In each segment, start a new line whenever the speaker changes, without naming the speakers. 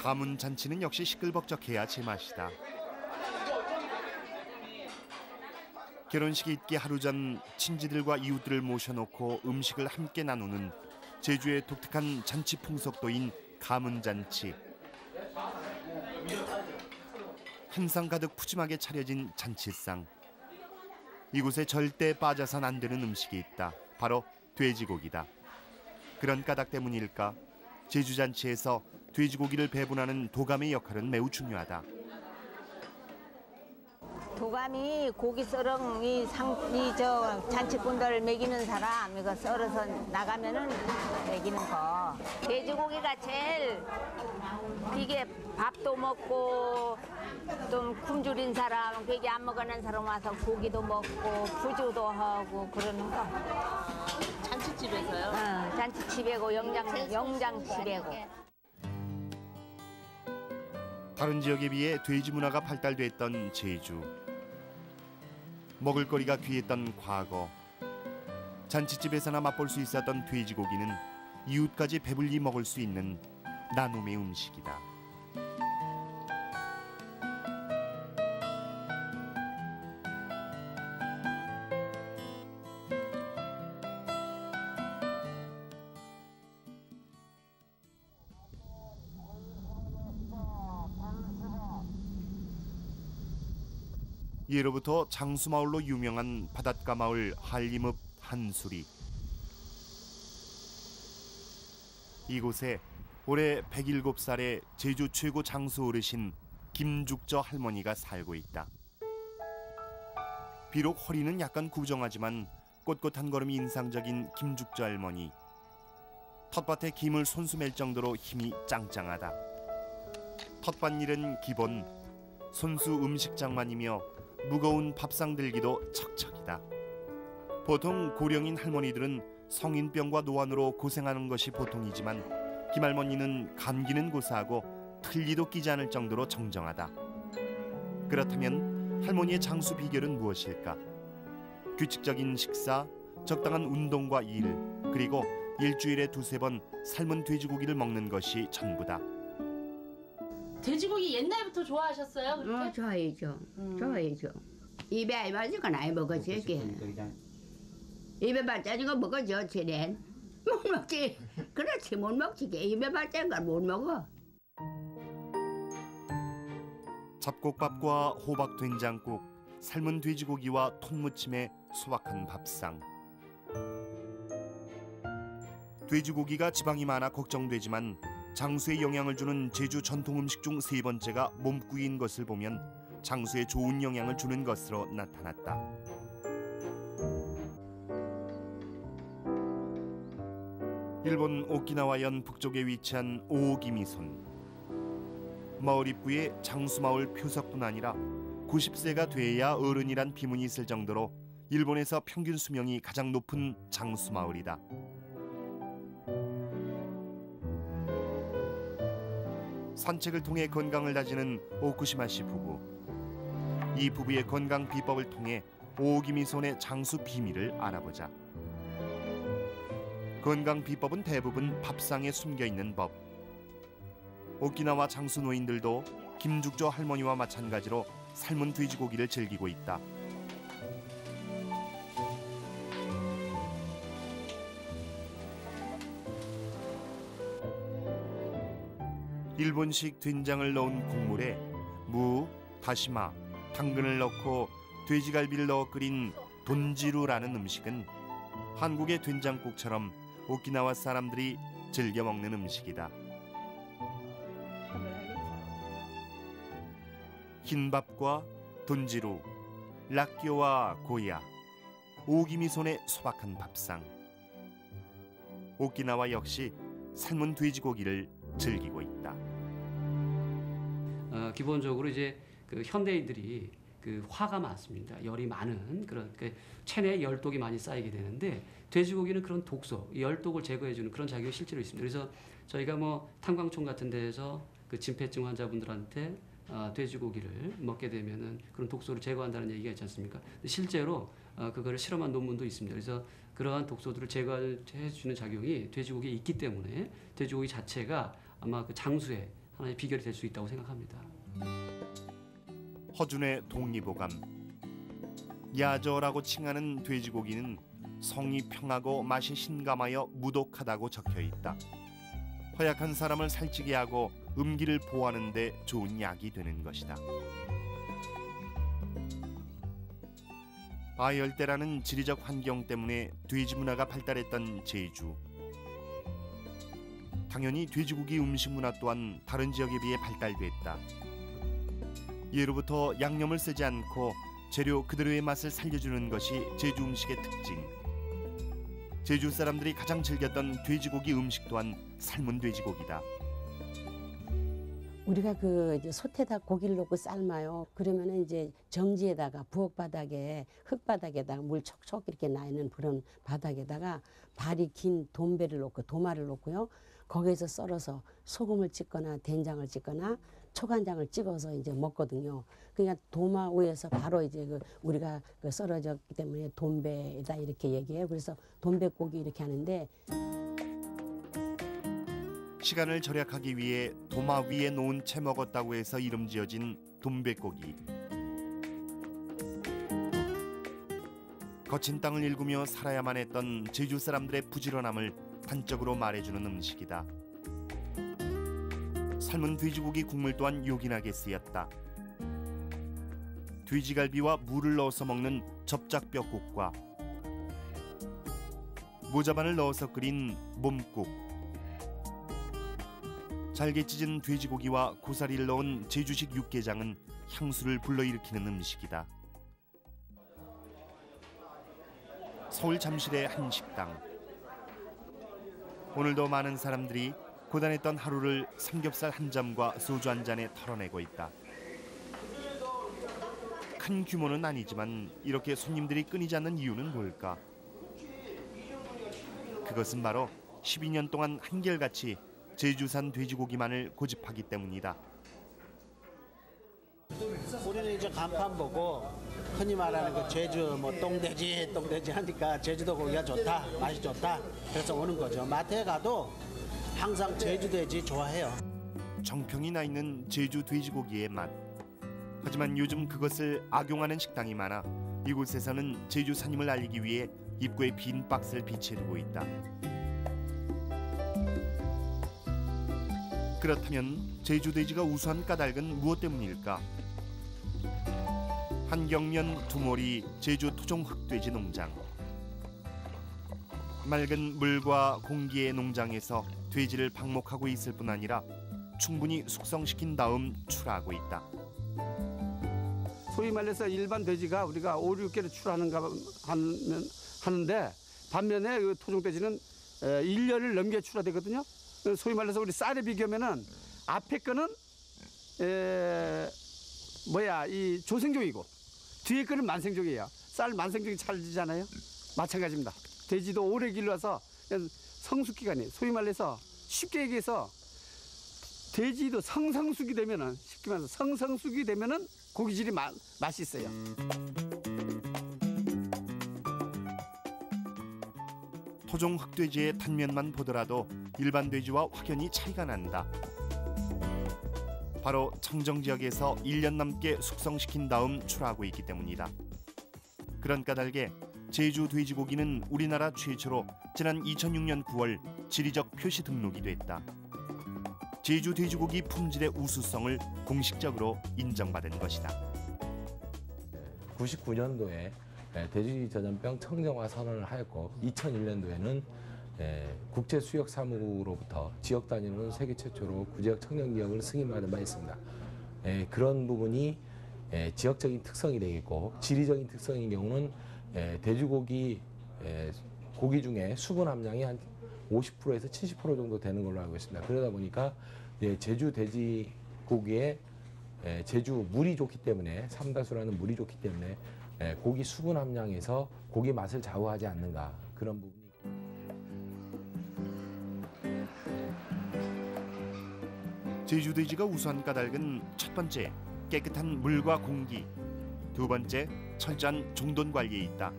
가문 잔치는 역시 시끌벅적해야 제맛이다. 결혼식이 있기 하루 전 친지들과 이웃들을 모셔놓고 음식을 함께 나누는 제주의 독특한 잔치 풍속도인 가문잔치. 한상 가득 푸짐하게 차려진 잔치상. 이곳에 절대 빠져선 안 되는 음식이 있다. 바로 돼지고기다. 그런 까닭 때문일까? 제주잔치에서 돼지고기를 배분하는 도감의 역할은 매우 중요하다.
도감이 고기 썰은 저 잔치꾼들 먹이는 사람 이거 썰어서 나가면은 먹이는 거. 돼지고기가 제일 이게 밥도 먹고 좀 굶주린 사람, 고기 안 먹는 사람 와서 고기도 먹고 부주도 하고 그러는 거.
잔치집에서요?
잔치집이고 영장집이고.
다른 지역에 비해 돼지 문화가 발달됐던 제주. 먹을거리가 귀했던 과거. 잔치집에서나 맛볼 수 있었던 돼지고기는 이웃까지 배불리 먹을 수 있는 나눔의 음식이다. 예로부터 장수마을로 유명한 바닷가 마을 한림읍 한수리. 이곳에 올해 107살의 제주 최고 장수 어르신 김죽저 할머니가 살고 있다. 비록 허리는 약간 구정하지만 꼿꼿한 걸음이 인상적인 김죽저 할머니. 텃밭에 김을 손수 맬 정도로 힘이 짱짱하다. 텃밭일은 기본, 손수 음식장만이며 무거운 밥상 들기도 척척이다. 보통 고령인 할머니들은 성인병과 노안으로 고생하는 것이 보통이지만 김할머니는 감기는 고사하고 틀니도 끼지 않을 정도로 정정하다. 그렇다면 할머니의 장수 비결은 무엇일까? 규칙적인 식사, 적당한 운동과 일, 그리고 일주일에 2-3번 삶은 돼지고기를 먹는 것이 전부다.
돼지고기 옛날부터 좋아하셨어요? 그렇게?
좋아해죠. 좋아해죠. 입에 안 맞은 건 아예 먹어지. 입에 맞는 거 먹어줘. 쟤는 못 먹지. 그렇지 못 먹지. 입에 맞는 걸 못 먹어.
잡곡밥과 호박 된장국, 삶은 돼지고기와 통무침에 소박한 밥상. 돼지고기가 지방이 많아 걱정되지만 장수에 영향을 주는 제주 전통 음식 중 3번째가 몸국인 것을 보면 장수에 좋은 영향을 주는 것으로 나타났다. 일본 오키나와현 북쪽에 위치한 오오기미손. 마을 입구에 장수마을 표석뿐 아니라 90세가 돼야 어른이란 비문이 있을 정도로 일본에서 평균 수명이 가장 높은 장수마을이다. 산책을 통해 건강을 다지는 오쿠시마시 부부. 이 부부의 건강 비법을 통해 오오기미손의 장수 비밀을 알아보자. 건강 비법은 대부분 밥상에 숨겨있는 법. 오키나와 장수 노인들도 김죽저 할머니와 마찬가지로 삶은 돼지고기를 즐기고 있다. 일본식 된장을 넣은 국물에 무, 다시마, 당근을 넣고 돼지갈비를 넣어 끓인 돈지루라는 음식은 한국의 된장국처럼 오키나와 사람들이 즐겨 먹는 음식이다. 흰밥과 돈지루, 락교와 고야, 오오기미손의 소박한 밥상. 오키나와 역시 삶은 돼지고기를 즐기고 있다.
기본적으로 이제 그 현대인들이 그 화가 많습니다. 열이 많은 그런 체내에 열독이 많이 쌓이게 되는데 돼지고기는 그런 독소, 열독을 제거해주는 그런 작용이 실제로 있습니다. 그래서 저희가 뭐 탄광촌 같은 데에서 그 진폐증 환자분들한테 돼지고기를 먹게 되면은 그런 독소를 제거한다는 얘기가 있지 않습니까? 실제로 그거를 실험한 논문도 있습니다. 그래서 그러한 독소들을 제거해 주는 작용이 돼지고기에 있기 때문에 돼지고기 자체가 아마 그 장수에 하나의 비결이 될 수 있다고 생각합니다.
허준의 독립오감. 야저라고 칭하는 돼지고기는 성이 평하고 맛이 신감하여 무독하다고 적혀 있다. 허약한 사람을 살찌게 하고 음기를 보호하는 데 좋은 약이 되는 것이다. 아열대라는 지리적 환경 때문에 돼지 문화가 발달했던 제주. 당연히 돼지고기 음식 문화 또한 다른 지역에 비해 발달됐다. 예로부터 양념을 쓰지 않고 재료 그대로의 맛을 살려주는 것이 제주 음식의 특징. 제주 사람들이 가장 즐겼던 돼지고기 음식 또한 삶은 돼지고기다.
우리가 이제 솥에다 고기를 넣고 삶아요. 그러면은 이제 정지에다가 부엌 바닥에 흙바닥에다가 물 촉촉 이렇게 나 있는 그런 바닥에다가 발이 긴 돈배를 놓고 도마를 놓고요. 거기에서 썰어서 소금을 찍거나 된장을 찍거나 초간장을 찍어서 이제 먹거든요. 그러니까 도마 위에서 바로 이제 우리가 썰어졌기 때문에 돈배다 이렇게 얘기해요. 그래서 돈배고기 이렇게 하는데.
시간을 절약하기 위해 도마 위에 놓은 채 먹었다고 해서 이름 지어진 돈배고기. 거친 땅을 일구며 살아야만 했던 제주 사람들의 부지런함을 단적으로 말해주는 음식이다. 삶은 돼지고기 국물 또한 요긴하게 쓰였다. 돼지갈비와 물을 넣어서 먹는 접작뼈국과 모자반을 넣어서 끓인 몸국, 잘게 찢은 돼지고기와 고사리를 넣은 제주식 육개장은 향수를 불러일으키는 음식이다. 서울 잠실의 한 식당. 오늘도 많은 사람들이 고단했던 하루를 삼겹살 한 점과 소주 한 잔에 털어내고 있다. 큰 규모는 아니지만 이렇게 손님들이 끊이지 않는 이유는 뭘까? 그것은 바로 12년 동안 한결같이 제주산 돼지고기만을 고집하기 때문이다.
우리는 이제 간판 보고 흔히 말하는 그 제주 똥돼지 하니까 제주도 고기가 좋다, 맛이 좋다. 그래서 오는 거죠. 마트에 가도 항상 제주 돼지 좋아해요.
정평이 나 있는 제주 돼지고기의 맛. 하지만 요즘 그것을 악용하는 식당이 많아 이곳에서는 제주산임을 알리기 위해 입구에 빈 박스를 비치해두고 있다. 그렇다면 제주 돼지가 우수한 까닭은 무엇 때문일까? 한경면 두모리 제주 토종 흑돼지 농장. 맑은 물과 공기의 농장에서 돼지를 방목하고 있을 뿐 아니라 충분히 숙성시킨 다음 출하하고 있다.
소위 말해서 일반 돼지가 우리가 5, 6개를 하는데 반면에 그 토종 돼지는 1년을 넘게 출하되거든요. 소위 말해서 우리 쌀에 비교하면은 앞에 거는 이 조생종이고 뒤에 거는 만생종이에요. 쌀 만생종이 잘 지잖아요. 마찬가지입니다. 돼지도 오래 길러서 성숙기간이 소위 말해서 쉽게 얘기해서 돼지도 성성숙이 되면은 쉽게 말해서 성성숙이 되면은 고기질이 맛있어요.
토종 흑돼지의 단면만 보더라도 일반 돼지와 확연히 차이가 난다. 바로 청정 지역에서 1년 넘게 숙성시킨 다음 출하하고 있기 때문이다. 그런 까닭에 제주 돼지고기는 우리나라 최초로 지난 2006년 9월 지리적 표시 등록이 됐다. 제주 돼지고기 품질의 우수성을 공식적으로 인정받은 것이다.
99년도에 돼지 전염병 청정화 선언을 하였고 2001년도에는 국제수역사무로부터 지역 단위로는 세계 최초로 구지역 청정지역을 승인받은 바 있습니다. 그런 부분이 지역적인 특성이 되겠고 지리적인 특성인 경우는 돼지고기 고기 중에 수분 함량이 한 50%에서 70% 정도 되는 걸로 알고 있습니다. 그러다 보니까 제주 돼지고기에 제주 물이 좋기 때문에 삼다수라는 물이 좋기 때문에 고기 수분 함량에서 고기 맛을 좌우하지 않는가 그런 부분이.
제주 돼지가 우수한 까닭은 첫 번째 깨끗한 물과 공기, 두 번째 철저한 종돈 관리에 있다.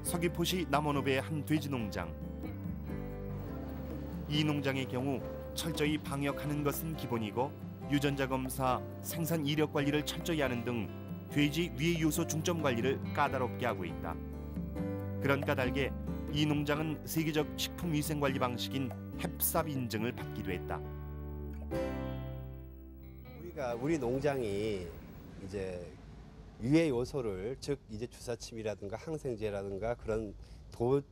서귀포시 남원읍의 한 돼지 농장. 이 농장의 경우 철저히 방역하는 것은 기본이고 유전자 검사, 생산 이력 관리를 철저히 하는 등 돼지 위해 요소 중점 관리를 까다롭게 하고 있다. 그런 까닭에 이 농장은 세계적 식품위생관리 방식인 햅삽 인증을 받기도 했다.
우리 농장이 이제 유해 요소를 즉 이제 주사침이라든가 항생제라든가 그런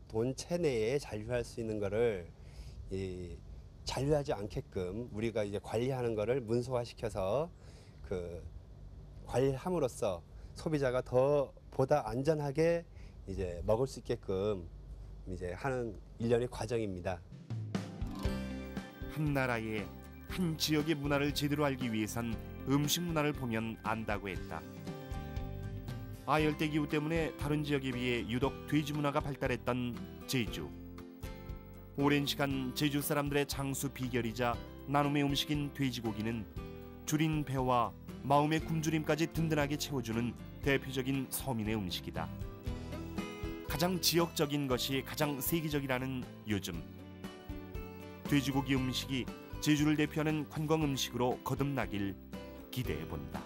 돈 체내에 잔류할 수 있는 거를 잔류하지 않게끔 우리가 이제 관리하는 거를 문서화시켜서 그 관리함으로써 소비자가 보다 안전하게 이제 먹을 수 있게끔 이제 하는 일련의 과정입니다.
한 나라의 한 지역의 문화를 제대로 알기 위해선 음식 문화를 보면 안다고 했다. 아열대 기후 때문에 다른 지역에 비해 유독 돼지 문화가 발달했던 제주. 오랜 시간 제주 사람들의 장수 비결이자 나눔의 음식인 돼지고기는 줄인 배와 마음의 굶주림까지 든든하게 채워주는 대표적인 서민의 음식이다. 가장 지역적인 것이 가장 세계적이라는 요즘. 돼지고기 음식이 제주를 대표하는 관광 음식으로 거듭나길 기대해 본다.